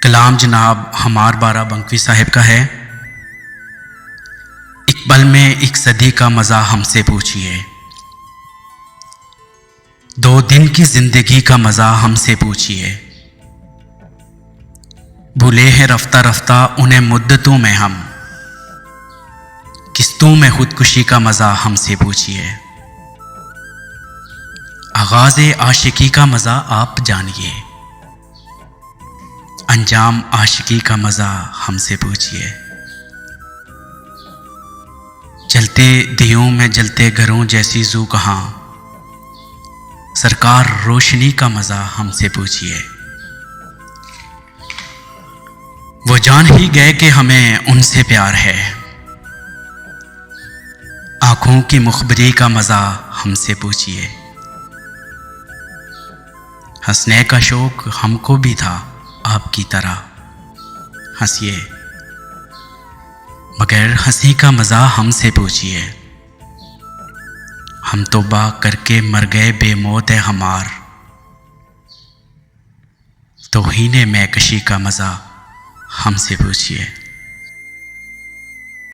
कलाम जनाब हमार बाराबंकी साहिब का है। एक पल में एक सदी का मज़ा हमसे पूछिए, 2 दिन की जिंदगी का मज़ा हमसे पूछिए। भूले हैं रफ्ता रफ्ता उन्हें मुद्दतों में हम, किस्तों में खुदकुशी का मज़ा हमसे पूछिए। आगाज़े आशिकी का मज़ा आप जानिए, अंजाम आशिकी का मज़ा हमसे पूछिए। जलते दियों में जलते घरों जैसी जू कहाँ, सरकार रोशनी का मज़ा हमसे पूछिए। वो जान ही गए कि हमें उनसे प्यार है, आँखों की मुखबरी का मज़ा हमसे पूछिए। हंसने का शौक हमको भी था आपकी तरह, हंसिए मगर हंसी का मज़ा हमसे पूछिए। हम तौबा करके मर गए बेमौत है हमार, तौहीने मैकशी का मज़ा हमसे पूछिए।